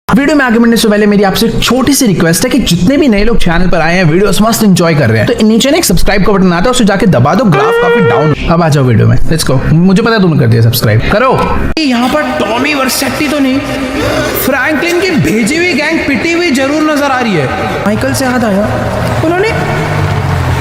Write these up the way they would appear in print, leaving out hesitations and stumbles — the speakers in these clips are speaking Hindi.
वीडियो में आगे बढ़ने से पहले मेरी आपसे छोटी सी रिक्वेस्ट है कि जितने भी नए लोग चैनल पर आए हैं वीडियोस मस्त एंजॉय कर रहे हैं तो नीचे ना एक सब्सक्राइब का बटन आता है उसे जाके दबा दो। ग्राफ काफी डाउन। अब आ जाओ वीडियो में, लेट्स गो। मुझे पता है तुमने कर दिया सब्सक्राइब, करो। यहाँ पर टॉमी वर्सेट्टी तो नहीं, फ्रैंकलिन की भेजी हुई गैंग पिटी हुई जरूर नजर आ रही है। माइकल से याद आया, उन्होंने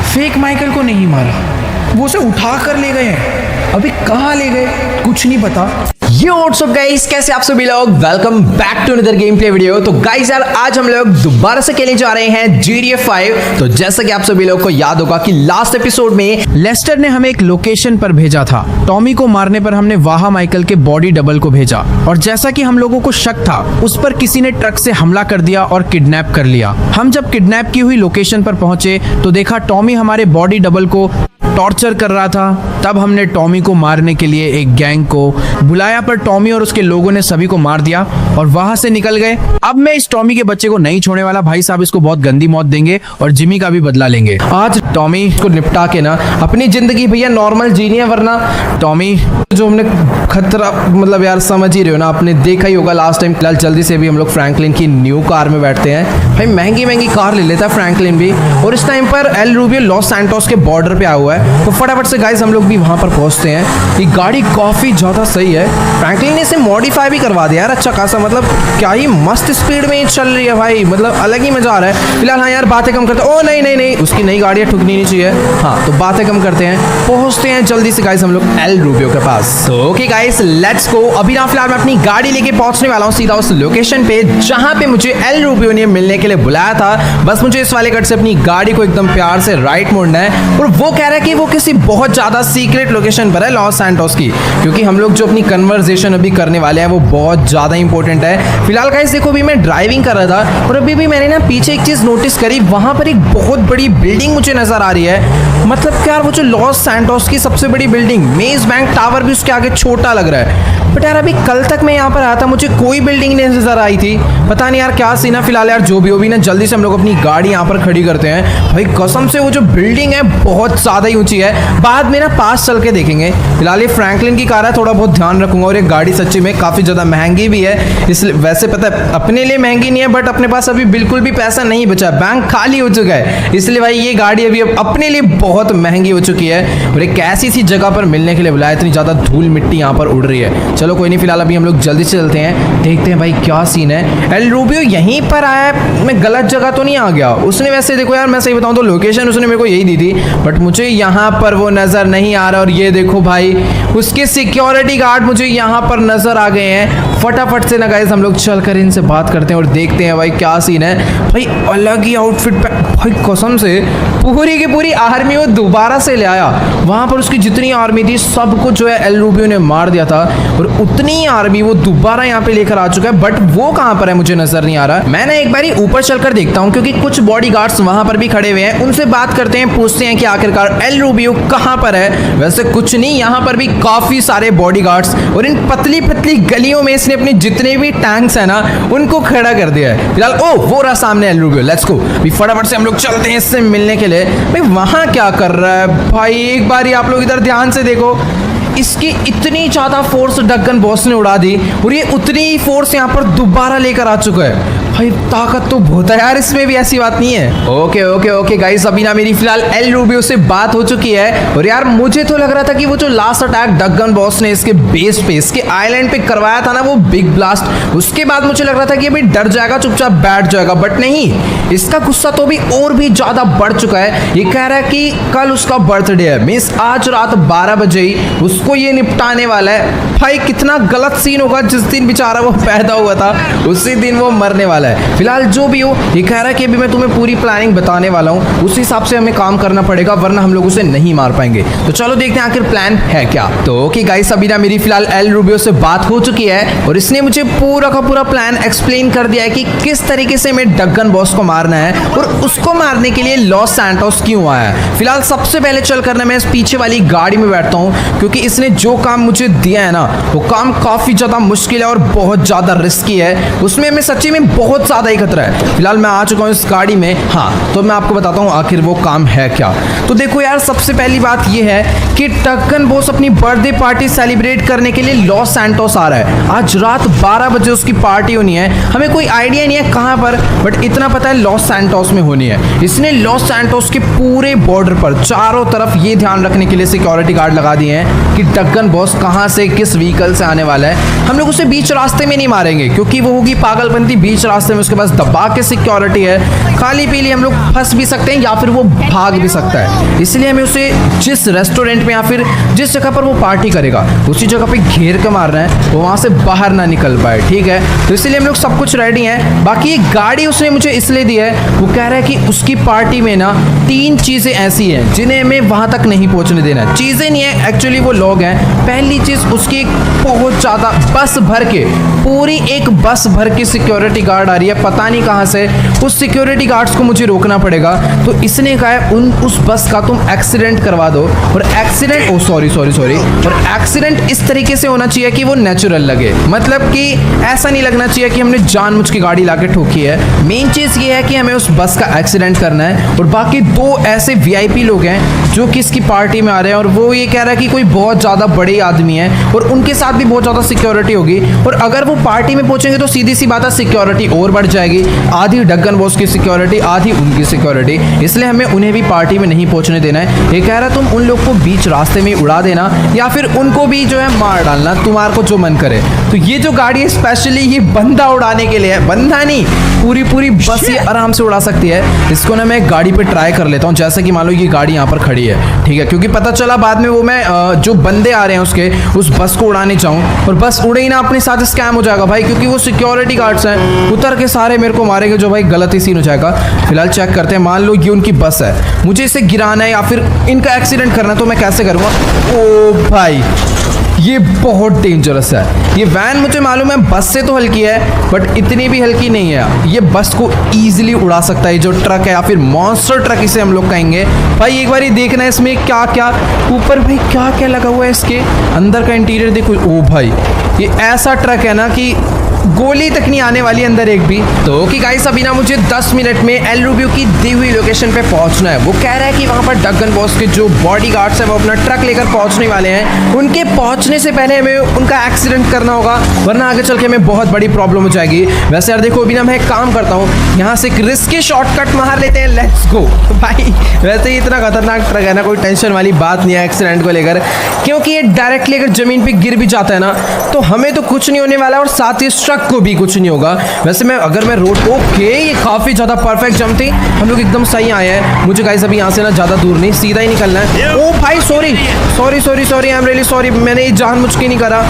फेक माइकल को नहीं मारा, वो उसे उठा कर ले गए हैं। अभी कहाँ ले गए कुछ नहीं पता। यो व्हाट्सअप गाइस, कैसे आप सभी लोग। Welcome back to another game play video. तो गाइस यार आज हम लोग दोबारा से खेलने जा रहे हैं GTA 5। तो जैसा कि आप सभी लोग को याद होगा कि लास्ट एपिसोड में लेस्टर ने हमें एक लोकेशन पर भेजा था। टॉमी को मारने पर हमने वाहा माइकल के बॉडी डबल को भेजा और जैसा कि हम लोगों को शक था उस पर किसी ने ट्रक से हमला कर दिया और किडनैप कर लिया। हम जब किडनैप की हुई लोकेशन पर पहुंचे तो देखा टॉमी हमारे बॉडी डबल को टॉर्चर कर रहा था। तब हमने टॉमी को मारने के लिए एक गैंग को बुलाया पर टॉमी और उसके लोगों ने सभी को मार दिया और वहां से निकल गए। अब मैं इस टॉमी के बच्चे को नहीं छोड़ने वाला, भाई साहब इसको बहुत गंदी मौत देंगे और जिमी का भी बदला लेंगे। आज टॉमी को निपटा के ना अपनी जिंदगी भैया नॉर्मल जीनी है, वरना टॉमी जो हमने खतरा मतलब यार समझ ही रहे हो ना, आपने देखा ही होगा लास्ट टाइम। फिलहाल जल्दी से भी हम लोग फ्रैंकलिन की न्यू कार में बैठते हैं। भाई महंगी महंगी कार ले लेता है फ्रैंकलिन भी, और इस टाइम पर एल रूबियो लॉस सैंटोस के बॉर्डर पे आया हुआ है। तो फटाफट से गाइस हम लोग भी वहां पर पहुंचते हैं। ये गाड़ी काफी ज्यादा सही है, फ्रैंकलिन ने इसे मॉडिफाई भी करवा दिया यार अच्छा खासा। मतलब क्या ही मस्त स्पीड में चल रही है भाई, मतलब अलग ही मजा आ रहा है। फिलहाल हाँ यार बातें कम करते हैं। ओ नहीं नहीं नहीं, उसकी नई गाड़ियां ठुकनी नहीं चाहिए। हाँ तो बातें कम करते हैं, पहुंचते हैं जल्दी से गाइस हम लोग एल रूबियो के पास। तो ओके गाइस लेट्स गो। अभी ना फिलहाल मैं अपनी गाड़ी लेके पहुंचने वाला हूँ सीधा उस लोकेशन पे जहां पे मुझे एल रूबियो ने मिलने के लिए बुलाया था। बस मुझे इस वाले कट से अपनी गाड़ी को एकदम प्यार से राइट मोड़ना है और वो कह रहा है कि वो किसी बहुत ज्यादा सीक्रेट लोकेशन पर है लॉस सैंटोस की, क्योंकि हम लोग जो अपनी कन्वर्सेशन अभी करने वाले हैं वो बहुत ज्यादा इंपॉर्टेंट है। फिलहाल गाइस देखो अभी मैं ड्राइविंग कर रहा था और अभी भी मैंने ना पीछे एक चीज नोटिस करी, वहां पर एक बहुत बड़ी बिल्डिंग मुझे नजर आ रही है। मतलब क्या वो जो लॉस सैंटोस की सबसे बड़ी बिल्डिंग मेज बैंक टावर भी उसके आगे छोटा लग रहा है। बट यार अभी कल तक मैं यहाँ पर आया था, मुझे कोई बिल्डिंग नहीं नजर आई थी, पता नहीं यार क्या सीन है। फिलहाल यार जो भी हो भी ना जल्दी से हम लोग अपनी गाड़ी यहाँ पर खड़ी करते हैं। भाई कसम से वो जो बिल्डिंग है बहुत ज्यादा ही ऊंची है, बाद में ना पास चल के देखेंगे। फिलहाल ये फ्रैंकलिन की कार है, थोड़ा बहुत ध्यान रखूंगा। और ये गाड़ी सच्ची में काफी ज्यादा महंगी भी है, इसलिए वैसे पता है अपने लिए महंगी नहीं है बट अपने पास अभी बिल्कुल भी पैसा नहीं बचा, बैंक खाली हो चुका है, इसलिए भाई ये गाड़ी अभी अपने लिए बहुत महंगी हो चुकी है। और एक ऐसी सी जगह पर मिलने के लिए बुलाया, इतनी ज्यादा धूल मिट्टी यहाँ पर उड़ रही है। चलो कोई नहीं, फिलहाल अभी हम लोग जल्दी से चलते हैं, देखते हैं भाई क्या सीन है। एल रूबियो यहीं पर आया है, मैं गलत जगह तो नहीं आ गया। उसने वैसे देखो यार मैं सही बताऊं तो लोकेशन उसने मेरे को यही दी थी बट मुझे यहाँ पर वो नजर नहीं आ रहा। और ये देखो भाई उसके सिक्योरिटी गार्ड मुझे यहाँ पर नजर आ गए हैं। फटाफट से ना गाइस हम लोग चल कर इनसे बात करते हैं और देखते हैं भाई क्या सीन है। भाई अलग ही आउटफिट पे, भाई कसम से पूरी की पूरी आर्मी वो दोबारा से ले आया। वहां पर उसकी जितनी आर्मी थी सबको जो है एल रूबियो ने मार दिया था और उतनी आर्मी वो दोबारा यहाँ पे लेकर आ चुका है। बट वो कहाँ पर है मुझे नजर नहीं आ रहा। मैं ना एक बारी ऊपर चलकर देखता हूँ क्योंकि कुछ बॉडीगार्ड्स वहां पर भी खड़े हुए हैं, उनसे बात करते हैं, पूछते हैं कि आखिरकार एल रूबियो कहाँ पर है। वैसे कुछ नहीं, यहाँ पर भी काफी सारे बॉडीगार्ड्स और इन पतली पतली गलियों में इसने अपने जितने भी टैंक्स है ना उनको खड़ा कर दिया है। फिलहाल ओ वो रहा सामने एल रूबियो, लेट्स गो। फटाफट से हम लोग चलते हैं इससे मिलने के लिए। भाई वहां क्या कर रहा है भाई, एक बार आप लोग इधर ध्यान से देखो, इसकी इतनी ज्यादा फोर्स डगन बॉस ने उड़ा दी और ये उतनी ही फोर्स यहाँ पर दोबारा लेकर आ चुका है। भाई ताकत तो बहुत है यार इसमें भी, ऐसी बात नहीं है। ओके ओके ओके गाइस, अभी ना मेरी फिलहाल एल रूबियो से बात हो चुकी है और यार मुझे तो लग रहा था कि वो जो लास्ट अटैक डगन बॉस ने इसके बेस पे इसके आइलैंड पे करवाया था ना वो बिग ब्लास्ट, उसके बाद मुझे लग रहा था कि अभी डर जाएगा चुपचाप बैठ जाएगा, बट नहीं, इसका गुस्सा तो भी और भी ज्यादा बढ़ चुका है। ये कह रहा है कि कल उसका बर्थडे है, मींस आज रात 12 बजे ही उसको ये निपटाने वाला है। भाई कितना गलत सीन होगा, जिस दिन बेचारा वो पैदा हुआ था उसी दिन वो मरने वाला है। फिलहाल जो भी हो ये कह रहा है कि अभी मैं तुम्हें पूरी प्लानिंग बताने वाला हूँ, उस हिसाब से हमें काम करना पड़ेगा वरना हम लोग उसे नहीं मार पाएंगे। तो चलो देखते हैं आखिर प्लान है क्या। तो ओके गाइस, अभी ना मेरी फिलहाल एल रूबियो से बात हो चुकी है और इसने मुझे पूरा का पूरा प्लान एक्सप्लेन कर दिया है कि किस तरीके से हमें डगन बॉस को मारना है और उसको मारने के लिए लॉस सैंटोस क्यों आया है। फिलहाल सबसे पहले चल कर मैं इस पीछे वाली गाड़ी में बैठता हूँ क्योंकि इसने जो काम मुझे दिया है ना वो काम काफी ज्यादा मुश्किल है और बहुत ज्यादा रिस्की है, उसमें हमें सच्ची में बहुत ज्यादा ही खतरा है। फिलहाल मैं आ चुका हूँ इस गाड़ी में। हाँ तो मैं आपको बताता हूँ आखिर वो काम है क्या। तो देखो यार सबसे पहली बात ये है कि टक्कन बॉस अपनी बर्थडे पार्टी सेलिब्रेट करने के लिए लॉस सैंटोस आ रहा है। आज रात 12 बजे उसकी पार्टी होनी है। हमें कोई आइडिया नहीं है कहाँ पर, बट इतना पता है लॉस सैंटोस में होनी है। इसने लॉस सैंटोस के पूरे बॉर्डर पर चारों तरफ ये ध्यान रखने के लिए सिक्योरिटी गार्ड लगा दिए हैं कि टक्कन बॉस कहाँ से किस व्हीकल से आने वाला है। हम लोग उसे बीच रास्ते में नहीं मारेंगे क्योंकि वो होगी पागलपंती। बीच रास्ते में उसके पास दबा के सिक्योरिटी है, खाली पीली हम लोग फंस भी सकते हैं या फिर वो भाग भी सकता है। इसलिए हमें उसे जिस रेस्टोरेंट में या फिर जिस जगह पर वो पार्टी करेगा उसी जगह पे घेर के मारना है, वो वहां से बाहर ना निकल पाए, ठीक है। तो इसलिए हम लोग सब कुछ रेडी हैं। बाकी ये गाड़ी उसने मुझे इसलिए दी है, वो कह रहा है कि उसकी पार्टी में ना 3 चीजें ऐसी हैं जिन्हें हमें वहां तक नहीं पहुंचने देना। चीजें नहीं है एक्चुअली, वो लोग हैं। पहली चीज उसकी बहुत ज्यादा बस भर के, पूरी एक बस भर के सिक्योरिटी गार्ड आ रही है, पता नहीं कहां से। उस सिक्योरिटी गार्ड्स को मुझे रोकना पड़ेगा। तो इसने कहा है उस बस का तुम एक्सीडेंट करवा दो, और एक्सीडेंट सॉरी और एक्सीडेंट इस तरीके से होना चाहिए कि वो नेचुरल लगे, मतलब कि ऐसा नहीं लगना चाहिए कि हमने जानबूझ के गाड़ी लाके ठोकी है। मेन चीज ये है कि हमें उस बस का एक्सीडेंट करना है। और बाकी 2 ऐसे वीआईपी लोग हैं जो कि इसकी पार्टी में आ रहे हैं, और वो ये कह रहा है कि कोई बहुत ज्यादा बड़े आदमी है और उनके साथ भी बहुत ज्यादा सिक्योरिटी होगी। और अगर वो पार्टी में पहुंचेंगे तो सीधी सी बात है सिक्योरिटी और बढ़ जाएगी, आधी टक्कन बॉस की सिक्योरिटी, आधी उनकी सिक्योरिटी। इसलिए हमें उन्हें भी पार्टी में नहीं पहुंचने देना है। ये कह रहा है तुम उन लोग को बीच रास्ते में उड़ा देना या फिर उनको भी जो है मार डालना, तुम्हारे को जो मन करे। तो ये जो गाड़ी है स्पेशली ये बंदा उड़ाने के लिए है, बंदा नहीं पूरी बस ये आराम से उड़ा सकती है। इसको ना मैं गाड़ी पे ट्राई कर लेता हूँ, जैसे कि मान लो ये गाड़ी यहाँ पर खड़ी है, ठीक है, क्योंकि पता चला बाद में वो मैं जो बंदे आ रहे हैं उसके उस बस को उड़ाने जाऊँ और बस उड़े ही ना, अपने साथ स्कैम हो जाएगा भाई, क्योंकि वो सिक्योरिटी गार्ड्स हैं, उतर के सारे मेरे को मारेंगे, जो भाई गलत ही सीन हो जाएगा। फिलहाल चेक करते हैं, मान लो ये उनकी बस है, मुझे इसे गिराना है या फिर इनका एक्सीडेंट करना है, तो मैं कैसे करूँगा? ओ भाई ये बहुत डेंजरस है। ये वैन मुझे मालूम है बस से तो हल्की है, बट इतनी भी हल्की नहीं है। ये बस को ईजिली उड़ा सकता है जो ट्रक है, या फिर मॉन्स्टर ट्रक इसे हम लोग कहेंगे। भाई एक बार ही देखना है इसमें क्या क्या ऊपर भाई क्या क्या लगा हुआ है, इसके अंदर का इंटीरियर देखो। ओ भाई ये ऐसा ट्रक है ना कि गोली तक नहीं आने वाली अंदर एक भी। तो ओके गाइस, अभी ना मुझे 10 मिनट में एल रूबियो की दी हुई लोकेशन पे पहुंचना है। वो कह रहा है कि वहां पर टक्कन बॉस के जो बॉडी गार्ड्स हैं वो अपना ट्रक लेकर पहुंचने वाले हैं। उनके पहुंचने से पहले हमें उनका एक्सीडेंट करना होगा, वरना आगे चल के हमें बहुत बड़ी प्रॉब्लम हो जाएगी। वैसे यार देखो, अभी ना मैं एक काम करता हूँ, यहाँ से एक रिस्की शॉर्टकट मार लेते हैं, लेट्स गो। भाई वैसे ही इतना खतरनाक ट्रक है ना, कोई टेंशन वाली बात नहीं है एक्सीडेंट को लेकर, क्योंकि ये डायरेक्टली अगर जमीन पे गिर भी जाता है ना तो हमें तो कुछ नहीं होने वाला और साथ ही ट्रक को भी कुछ नहीं होगा। वैसे अगर मैं रोड, ओके ये काफी ज्यादा परफेक्ट जंप थी, हम लोग एकदम सही आए हैं। मुझे गाइस अभी यहाँ से ना ज्यादा दूर नहीं, सीधा ही निकलना है। ओ भाई sorry I am really sorry, मैंने ये जानबूझ के नहीं करा।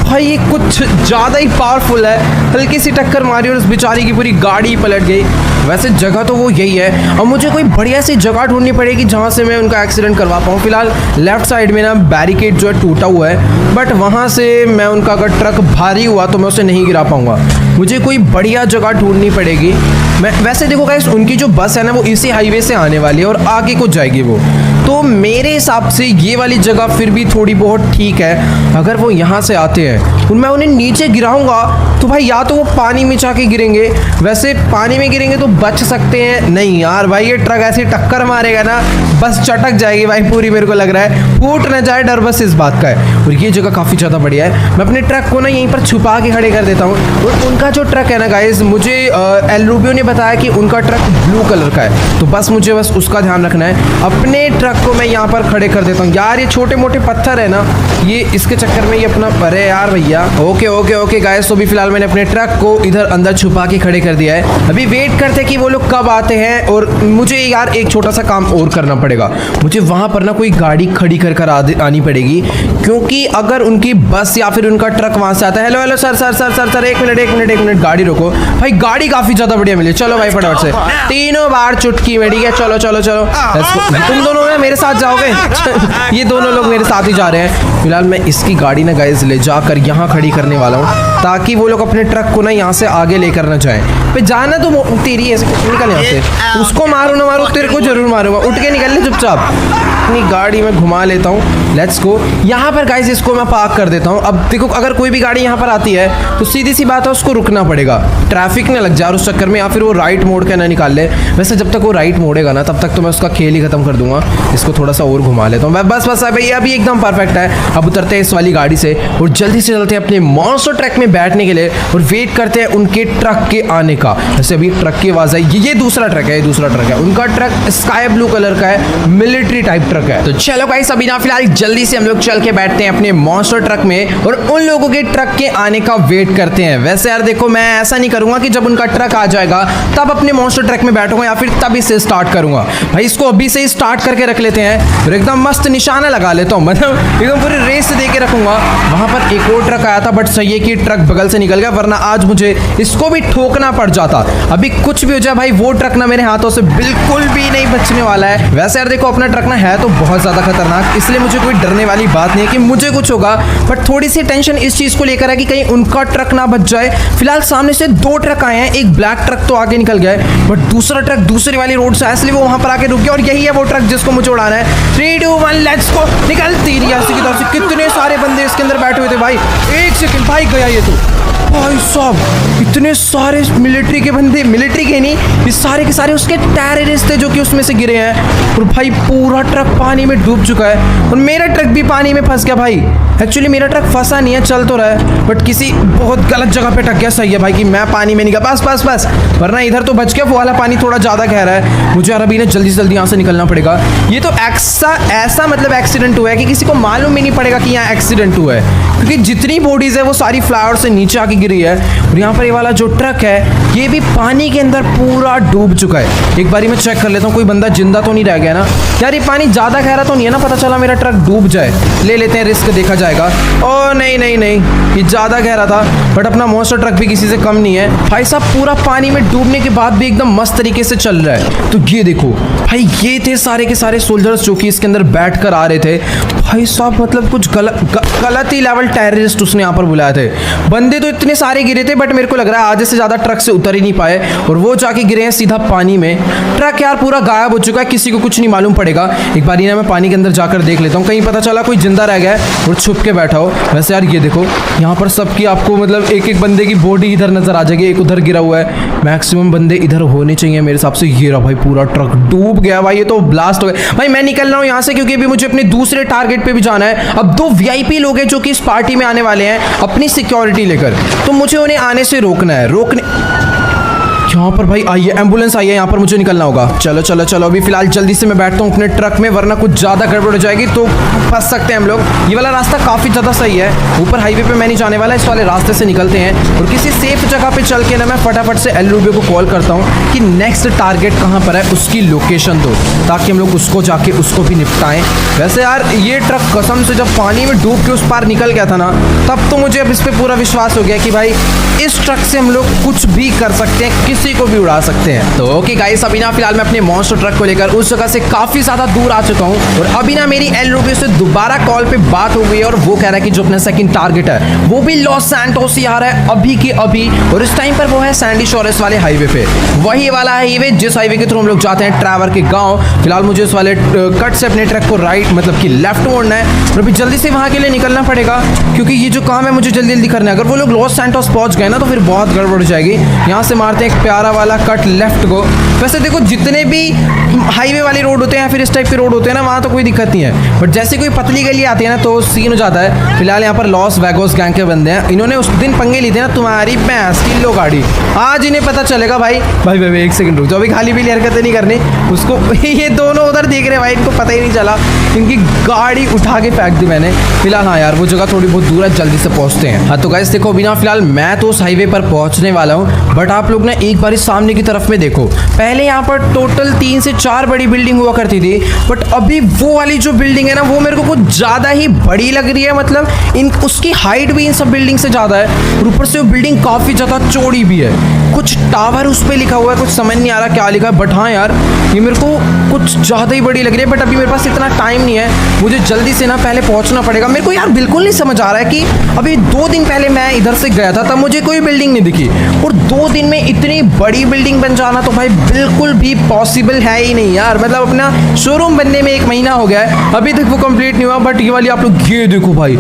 भाई ये कुछ ज्यादा ही पावरफुल है, हल्की सी टक्कर मारी और उस बेचारी की पूरी गाड़ी पलट गई। वैसे जगह तो वो यही है, अब मुझे कोई बढ़िया सी जगह ढूंढनी पड़ेगी जहाँ से मैं उनका एक्सीडेंट करवा पाऊँ। फिलहाल लेफ्ट साइड में ना बैरिकेड जो है टूटा हुआ है, बट वहाँ से मैं उनका अगर ट्रक भारी हुआ तो मैं उसे नहीं गिरा पाऊँगा। मुझे कोई बढ़िया जगह ढूंढनी पड़ेगी। मैं वैसे देखो गाइस, उनकी जो बस है ना वो इसी हाईवे से आने वाली है और आगे को जाएगी वो, तो मेरे हिसाब से ये वाली जगह फिर भी थोड़ी बहुत ठीक है। अगर वो यहाँ से आते हैं और मैं उन्हें नीचे गिराऊंगा तो भाई या तो वो पानी में जाके गिरेंगे, वैसे पानी में गिरेंगे तो बच सकते हैं, नहीं यार भाई ये ट्रक ऐसी टक्कर मारेगा ना बस चटक जाएगी भाई पूरी, मेरे को लग रहा है फूट न जाए डर बस इस बात का है। और ये जगह काफ़ी ज़्यादा बढ़िया है, मैं अपने ट्रक को ना यहीं पर छुपा के खड़े कर देता हूँ। और उनका जो ट्रक है ना गाइज, मुझे एल रूबियो ने बताया कि उनका ट्रक ब्लू कलर का है, तो बस मुझे बस उसका ध्यान रखना है। अपने ट्रक को मैं यहाँ पर खड़े कर देता हूँ। यार ये छोटे मोटे पत्थर है ना, ये इसके चक्कर में ये अपना, अरे यार भैया ओके गाइस, तो अभी फिलहाल मैंने अपने ट्रक को इधर अंदर छुपा के खड़े कर दिया है। अभी वेट करते हैं कि वो लोग कब आते हैं। और मुझे यार एक छोटा सा काम और करना पड़ेगा, मुझे वहां पर ना कोई गाड़ी खड़ी कर आनी पड़ेगी, क्योंकि अगर उनकी बस या फिर उनका ट्रक वहां से आता है। हेलो सर एक मिनट गाड़ी रोको भाई, गाड़ी काफी ज्यादा बढ़िया मिली। चलो भाई फटाफट से 3 बार चुटकी में, ठीक है, चलो तुम दोनों ना मेरे साथ जाओगे। ये दोनों लोग मेरे साथ ही जा रहे हैं। फिलहाल मैं इसकी गाड़ी ना गाइस ले जाकर यहाँ खड़ी करने वाला हूँ, ताकि वो लोग अपने ट्रक को ना यहाँ से आगे लेकर ना जाए। पे जाना तो तेरी है, निकल यहाँ से, उसको मारो ना मारो तेरे को जरूर मारूंगा, उठ के निकल ले चुपचाप। अपनी गाड़ी में घुमा लेता हूँ, लेट्स गो। यहाँ पर गाइस इसको मैं पार्क कर देता हूँ। अब देखो अगर कोई भी गाड़ी यहाँ पर आती है तो सीधी सी बात है उसको रुकना पड़ेगा, ट्रैफिक ना लग जाए उस चक्कर में, या फिर वो राइट मोड़ के ना निकाल ले। वैसे जब तक वो राइट मोड़ेगा ना तब तक तो मैं उसका खेल ही खत्म कर दूंगा। इसको थोड़ा सा और घुमा लेता हूँ। बस बस भाई अभी एकदम परफेक्ट है। अब उतरते हैं इस वाली गाड़ी से और जल्दी से चलते हैं अपने मॉन्स्टर ट्रक में बैठने के लिए और वेट करते हैं उनके ट्रक के आने का। वैसे अभी ट्रक की आवाज़ आई, ये दूसरा ट्रक है, ये दूसरा ट्रक है। उनका ट्रक स्काई ब्लू कलर का है, मिलिट्री टाइप ट्रक है। तो चलो गाइस अभी ना फिलहाल जल्दी से हम लोग चल के बैठते हैं अपने मॉन्स्टर ट्रक में और उन लोगों के ट्रक के आने का वेट करते हैं। वैसे यार देखो, मैं ऐसा नहीं करूंगा कि जब उनका ट्रक आ जाएगा तब अपने मॉन्स्टर ट्रक में बैठूंगा या फिर तब इसे स्टार्ट करूंगा। भाई इसको अभी से ही स्टार्ट करके रख लेते हैं और एकदम मस्त निशाना लगा लेता हूँ, मतलब एकदम पूरी रेस दे के रखूंगा। वहां पर एक और ट्रक आया था बट सही है कि ट्रक बगल से निकल गया, वरना आज मुझे इसको भी ठोकना पड़ जाता। अभी कुछ भी हो जाए भाई, वो ट्रक ना मेरे हाथों से बिल्कुल भी नहीं बचने वाला है। वैसे यार देखो, अपना ट्रक ना है तो बहुत ज्यादा खतरनाक, इसलिए मुझे कोई डरने वाली बात नहीं है कि मुझे कुछ होगा। बट थोड़ी सी टेंशन इस चीज को लेकर है कि कहीं उनका ट्रक ना बच जाए। फिलहाल सामने से दो ट्रक आए हैं, एक ब्लैक ट्रक तो आगे निकल गया है बट दूसरा ट्रक दूसरी वाली रोड से है, इसलिए वो वहां पर आके रुक गया और यही है वो ट्रक जिसको मुझे उड़ाना है। 3 2 1 लेट्स गो। निकल तेरी ऐसी की तरफ से। कितने सारे बंदे इसके अंदर बैठे हुए थे भाई, एक सेकंड भाई गया ये तो। भाई साहब इतने सारे मिलिट्री के बंदे, मिलिट्री के नहीं, ये सारे के सारे उसके टेररिस्ट थे जो कि उसमें से गिरे हैं। और भाई पूरा ट्रक पानी में डूब चुका है और मेरा ट्रक भी पानी में फंस गया भाई। एक्चुअली मेरा ट्रक फंसा नहीं है, चल तो रहा है बट किसी बहुत गलत जगह पे टक गया। सही है भाई कि मैं पानी में नहीं गया, बस बस बस, वरना इधर तो बच गया। वो वाला पानी थोड़ा ज़्यादा गहरा है। मुझे यार अभी ना जल्दी से जल्दी यहाँ से निकलना पड़ेगा। ये तो ऐसा मतलब एक्सीडेंट हुआ है कि किसी को मालूम ही नहीं पड़ेगा कि यहाँ एक्सीडेंट हुआ है, क्योंकि जितनी बॉडीज है वो सारी फ्लाईओवर से नीचे आके गिरी है। और यहाँ पर ये वाला जो ट्रक है ये भी पानी के अंदर पूरा डूब चुका है। एक बारी मैं चेक कर लेता हूँ कोई बंदा जिंदा तो नहीं रह गया ना। यार ये पानी ज़्यादा गहरा तो नहीं है ना, पता चला मेरा ट्रक डूब जाए। ले लेते हैं रिस्क, देखा जाएगा। ओ नहीं नहीं नहीं, ये ज़्यादा गहरा था बट अपना मॉन्स्टर ट्रक भी किसी से कम नहीं है। भाई साहब पूरा पानी में डूबने के बाद भी एकदम मस्त तरीके से चल रहा है। तो ये देखो भाई, ये थे सारे के सारे सोल्जर्स जो कि इसके अंदर बैठ कर आ रहे थे। भाई साहब मतलब कुछ गलत ही लेवल टेररिस्ट उसने यहाँ पर बुलाए थे। बंदे तो इतने सारे गिरे थे बट मेरे को लग रहा है आधे से ज़्यादा ट्रक से उतर ही नहीं पाए और वो जाके गिरे हैं सीधा पानी में। ट्रक यार पूरा गायब हो चुका है, किसी को कुछ नहीं मालूम पड़ेगा। एक बार ना मैं पानी के अंदर जाकर देख लेता हूँ, कहीं पता चला कोई जिंदा रह गया है और छुप के बैठा हो। वैसे यार ये देखो, यहाँ पर सबकी आपको मतलब एक एक बंदे की बॉडी इधर नजर आ जाएगी, एक उधर गिरा हुआ है। मैक्सिमम बंदे इधर होने चाहिए मेरे हिसाब से। ये रहा भाई, पूरा ट्रक डूब गया भाई, ये तो ब्लास्ट हो गया भाई। मैं निकल रहा हूँ यहाँ से क्योंकि अभी मुझे अपने दूसरे टारगेट पे भी जाना है। अब 2 VIP लोग हैं जो कि इस पार्टी में आने वाले हैं अपनी सिक्योरिटी लेकर, तो मुझे उन्हें आने से रोकना है। यहाँ पर भाई आई है, एम्बुलेंस आई है, यहाँ पर मुझे निकलना होगा। चलो चलो चलो, अभी फिलहाल जल्दी से मैं बैठता हूँ अपने ट्रक में, वरना कुछ ज़्यादा गड़बड़ हो जाएगी तो फंस सकते हैं हम लोग। ये वाला रास्ता काफ़ी ज़्यादा सही है, ऊपर हाईवे पे मैं नहीं जाने वाला, इस वाले रास्ते से निकलते हैं और किसी सेफ जगह पे चल के ना मैं फटाफट से एल रूबी को कॉल करता हूँ कि नेक्स्ट टारगेट कहाँ पर है, उसकी लोकेशन दो, ताकि हम लोग उसको जाके उसको भी निपटाएं। वैसे यार ये ट्रक कसम से जब पानी में डूब के उस पार निकल गया था ना, तब तो मुझे अब इस पर पूरा विश्वास हो गया कि भाई इस ट्रक से हम लोग कुछ भी कर सकते हैं, किसी को भी उड़ा सकते हैं। तो ओके गाइस, अभी ना फिलहाल मैं अपने मॉन्स्टर ट्रक को लेकर उस जगह से काफी ज्यादा दूर आ चुका हूँ और अभी ना मेरी एल रूबी से दोबारा कॉल पे बात हो गई है और वो कह रहा है कि जो अपना सेकंड टारगेट है वो भी लॉस सैंटोस से आ रहा है अभी के अभी, और इस टाइम पर वो है सैंडी शोरेस वाले हाईवे पे, वही वाला हाईवे जिस हाईवे के थ्रू हम लोग जाते हैं ट्रैवर के गाँव। फिलहाल मुझे इस वाले कट से अपने ट्रक को राइट मतलब कि लेफ्ट मोड़ना है और अभी जल्दी से वहाँ के लिए निकलना पड़ेगा, क्योंकि ये जो काम है मुझे जल्दी जल्दी करना है। अगर वो लोग लॉस सैंटोस पहुँच गए ना तो फिर बहुत गड़बड़ हो जाएगी। यहाँ से मारते हैं एक प्यारा वाला कट लेफ्ट को। वैसे देखो जितने भी हाईवे वाले रोड होते हैं फिर इस टाइप के रोड होते हैं ना, वहाँ तो कोई दिक्कत नहीं है, बट जैसे कोई पतली गली आती है ना तो सीन हो जाता है। फिलहाल यहाँ पर लॉस वेगोस गैंग के बंदे हैं, इन्होंने उस दिन पंगे लिए थे ना, तुम्हारी भैंस की लो गाड़ी। आज इन्हें पता चलेगा भाई भाई भाई एक सेकंड रुक जाओ, अभी खाली पीली हरकतें नहीं करनी उसको। ये दोनों उधर देख रहे भाई, इनको पता ही नहीं चला, इनकी गाड़ी उठा के फेंक दी मैंने। फिलहाल हाँ यार वो जगह थोड़ी बहुत दूर है, जल्दी से पहुँचते हैं। हाँ तो गाइस देखो अभी ना फिलहाल मैं तो उस हाईवे पर पहुँचने वाला हूँ, बट आप लोग ना एक बार सामने की तरफ में देखो। पहले यहाँ पर टोटल 3 से 4 बड़ी बिल्डिंग हुआ करती थी, बट अभी वो वाली जो बिल्डिंग है ना वो मेरे को कुछ ज़्यादा ही बड़ी लग रही है। मतलब इन उसकी हाइट भी इन सब बिल्डिंग से ज़्यादा है और ऊपर से वो बिल्डिंग काफ़ी ज़्यादा चौड़ी भी है। कुछ टावर उस पर लिखा हुआ है, कुछ समझ नहीं आ रहा क्या लिखा है, बट हाँ यार ये मेरे को कुछ ज़्यादा ही बड़ी लग रही है। बट अभी मेरे पास इतना टाइम नहीं है, मुझे जल्दी से ना पहले पहुँचना पड़ेगा। मेरे को यार बिल्कुल नहीं समझ आ रहा है कि अभी 2 दिन पहले मैं इधर से गया था तब मुझे कोई बिल्डिंग नहीं दिखी, और 2 दिन में इतनी बड़ी बिल्डिंग बन जाना तो भाई बिल्कुल भी पॉसिबल है ही नहीं यार। मतलब अपना शोरूम बनने में 1 महीना हो गया है, अभी तक वो कंप्लीट नहीं हुआ। बट ये वाली आप लोग ये देखो भाई,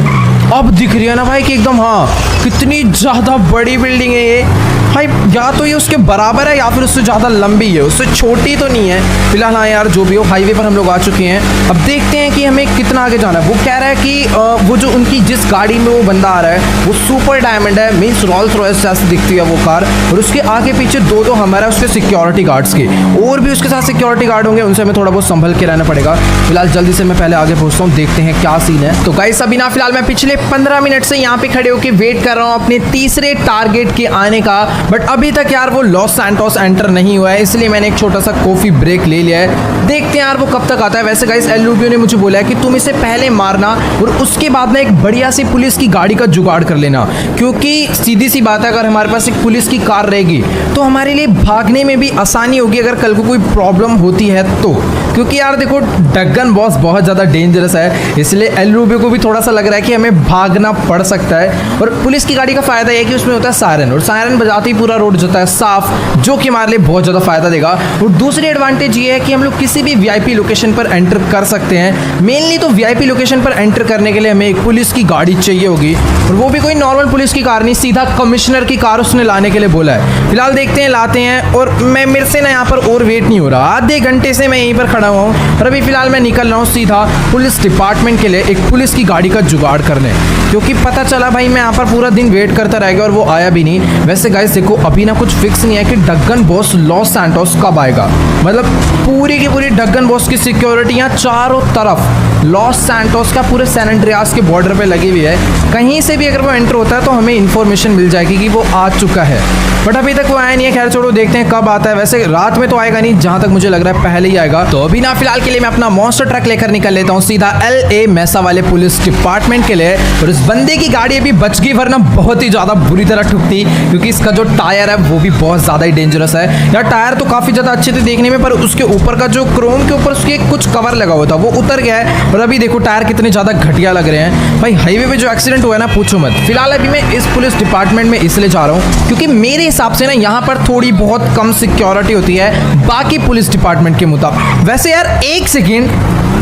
अब दिख रही है ना भाई कि एकदम हाँ कितनी ज़्यादा बड़ी बिल्डिंग है ये। भाई या तो ये उसके बराबर है या फिर उससे ज़्यादा लंबी है, उससे छोटी तो नहीं है। फिलहाल हाँ यार जो भी हो, हाईवे पर हम लोग आ चुके हैं। अब देखते हैं कि हमें कितना आगे जाना है। वो कह रहा है कि वो जो उनकी जिस गाड़ी में वो बंदा आ रहा है वो सुपर डायमंड है, मीन्स रॉल्स रॉयस जैसे दिखती है वो कार, और उसके आगे पीछे दो हमारा उसके सिक्योरिटी गार्ड्स के, और भी उसके साथ सिक्योरिटी गार्ड होंगे, उनसे हमें थोड़ा बहुत संभल के रहना पड़ेगा। फिलहाल जल्दी से मैं पहले आगे पहुंचता हूँ, देखते हैं क्या सीन है। तो गाइस अभी ना फिलहाल मैं पिछले 15 मिनट से यहाँ पे खड़े होकर वेट कर रहा हूँ अपने तीसरे टारगेट के आने का, बट अभी तक यार वो लॉस सैंटोस एंटर नहीं हुआ है, इसलिए मैंने एक छोटा सा कॉफी ब्रेक ले लिया है। देखते हैं यार वो कब तक आता है। वैसे गाइस एल रूबियो ने मुझे बोला है कि तुम इसे पहले मारना और उसके बाद ना एक बढ़िया सी पुलिस की गाड़ी का जुगाड़ कर लेना, क्योंकि सीधी सी बात है अगर हमारे पास एक पुलिस की कार रहेगी तो हमारे लिए भागने में भी आसानी होगी अगर कल को कोई प्रॉब्लम होती है तो। क्योंकि यार देखो डगन बॉस बहुत ज़्यादा डेंजरस है, इसलिए एल रूबियो को भी थोड़ा सा लग रहा है कि हमें भागना पड़ सकता है। और पुलिस की गाड़ी का फ़ायदा यह है कि उसमें होता है सायरन, और सायरन बजाते ही पूरा रोड जाता है साफ, जो कि हमारे लिए बहुत ज़्यादा फ़ायदा देगा। और दूसरी एडवांटेज ये है कि हम लोग किसी भी वीआईपी लोकेशन पर एंटर कर सकते हैं। मेनली तो वीआईपी लोकेशन पर एंटर करने के लिए हमें एक पुलिस की गाड़ी चाहिए होगी, और वो भी कोई नॉर्मल पुलिस की कार नहीं, सीधा कमिश्नर की कार उसने लाने के लिए बोला है। फिलहाल देखते हैं लाते हैं। और मेरे से ना यहाँ पर और वेट नहीं हो रहा, आधे घंटे से मैं यहीं पर खड़ा हुआ हूँ, और अभी फिलहाल मैं निकल रहा हूँ सीधा पुलिस डिपार्टमेंट के लिए एक पुलिस की गाड़ी का जुगाड़ करने, क्योंकि पता चला भाई मैं यहाँ पर पूरा दिन वेट करता रह गया और वो आया भी नहीं। वैसे गाइस देखो अभी ना कुछ फिक्स नहीं है कि डगन बॉस लॉस सैंटोस कब आएगा, मतलब पूरी की पूरी डगन बॉस की सिक्योरिटी यहाँ चारों तरफ लॉस सैंटोस का पूरे सैन एंड्रियास के बॉर्डर पे लगी हुई है। कहीं से भी अगर वो एंटर होता है तो हमें इन्फॉर्मेशन मिल जाएगी कि वो आ चुका है, बट अभी तक वो आया नहीं है। खैर छोड़ो, देखते हैं कब आता है। वैसे रात में तो आएगा नहीं, जहां तक मुझे लग रहा है पहले ही आएगा। तो अभी ना फिलहाल के लिए मैं अपना मॉन्स्टर ट्रक लेकर निकल लेता हूँ सीधा LA मेसा वाले पुलिस डिपार्टमेंट के लिए। और इस बंदे की गाड़ी अभी बच गई, वरना बहुत ही ज्यादा बुरी तरह ठुकती, क्योंकि इसका जो टायर है वो भी बहुत ज्यादा ही डेंजरस है यार। टायर तो काफी ज्यादा अच्छे थे देखने में, पर उसके ऊपर का जो क्रोम के ऊपर उसके कुछ कवर लगा हुआ था वो उतर गया है। और अभी देखो टायर कितने ज्यादा घटिया लग रहे हैं भाई। हाईवे पे जो एक्सीडेंट हुआ है ना पूछो मत। फिलहाल अभी मैं इस पुलिस डिपार्टमेंट में इसलिए जा रहा हूँ क्योंकि मेरे हिसाब से ना यहाँ पर थोड़ी बहुत कम सिक्योरिटी होती है बाकी पुलिस डिपार्टमेंट के मुताबिक। वैसे यार एक सेकेंड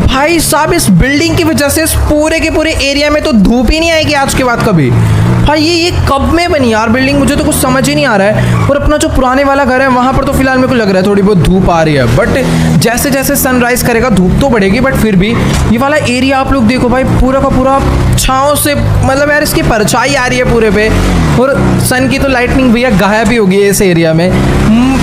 भाई साहब, इस बिल्डिंग की वजह से इस पूरे के पूरे एरिया में तो धूप ही नहीं आएगी आज के बाद कभी। भाई ये कब में बनी यार बिल्डिंग, मुझे तो कुछ समझ ही नहीं आ रहा है। और अपना जो पुराने वाला घर है वहाँ पर तो फिलहाल मेरे को लग रहा है थोड़ी बहुत धूप आ रही है, बट जैसे जैसे सनराइज करेगा धूप तो बढ़ेगी, बट फिर भी ये वाला एरिया आप लोग देखो भाई, पूरा का पूरा छाँव से, मतलब यार इसकी परछाई आ रही है पूरे पे। और सन की तो लाइटनिंग भैया गायब भी होगी इस एरिया में।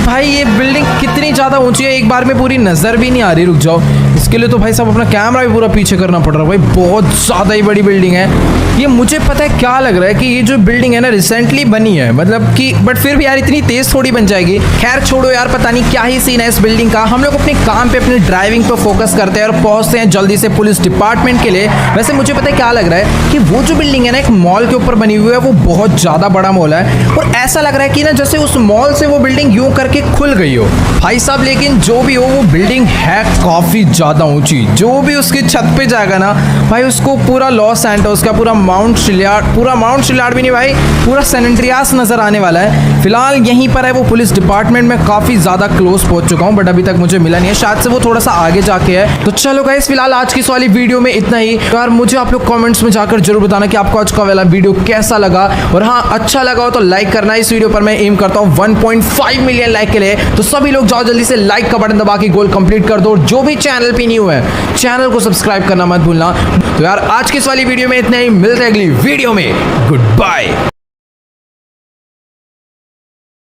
भाई ये बिल्डिंग कितनी ज़्यादा ऊंची है, एक बार में पूरी नज़र भी नहीं आ रही। रुक जाओ, इसके लिए तो भाई साहब अपना कैमरा भी पूरा पीछे करना पड़ रहा है। भाई बहुत ज़्यादा ही बड़ी बिल्डिंग है ये। मुझे पता है क्या लग रहा है कि ये जो बिल्डिंग है ना रिसेंटली बनी है, मतलब कि, बट फिर भी यार इतनी तेज़ थोड़ी बन जाएगी। खैर छोड़ो यार, पता नहीं क्या ही सीन है इस बिल्डिंग का। हम लोग अपने काम पे, अपनी ड्राइविंग पे फोकस करते हैं और पहुंचते हैं जल्दी से पुलिस डिपार्टमेंट के लिए। वैसे मुझे पता है क्या लग रहा है कि वो जो बिल्डिंग है ना एक मॉल के ऊपर बनी हुई है, वो बहुत ज़्यादा बड़ा मॉल है, और ऐसा लग रहा है कि ना जैसे उस मॉल से वो बिल्डिंग यूं करके खुल गई हो भाई साहब। लेकिन जो भी हो वो बिल्डिंग है काफ़ी ज़्यादा ऊंची। जो भी उसकी छत पे जाएगा ना भाई उसको पूरा लॉस सैंटोस का, पूरा माउंट शिलियार्ड भी नहीं भाई, पूरा सैन एंड्रियास नजर आने वाला है। फिलहाल यहीं पर है वो पुलिस डिपार्टमेंट में, काफ़ी ज़्यादा क्लोज पहुंच चुका हूं, बट अभी तक मुझे मिला नहीं है। शायद से वो थोड़ा सा आगे जाके है। तो चलो गाइस फिलहाल आज की इस वाली वीडियो में इतना ही। तो यार मुझे आप लोग कमेंट्स में जाकर जरूर बताना कि आपको आज का वाला वीडियो कैसा लगा, और हाँ अच्छा लगा हो तो लाइक करना। इस वीडियो पर मैं एम करता हूँ 1.5 मिलियन लाइक के लिए, तो सभी लोग जाओ जल्दी से लाइक का बटन दबा के गोल कंप्लीट कर दो। और जो भी चैनल पे न्यू है चैनल को सब्सक्राइब करना मत भूलना। तो यार आज की इस वाली वीडियो में इतना ही, मिलते हैं अगली वीडियो में। Good bye.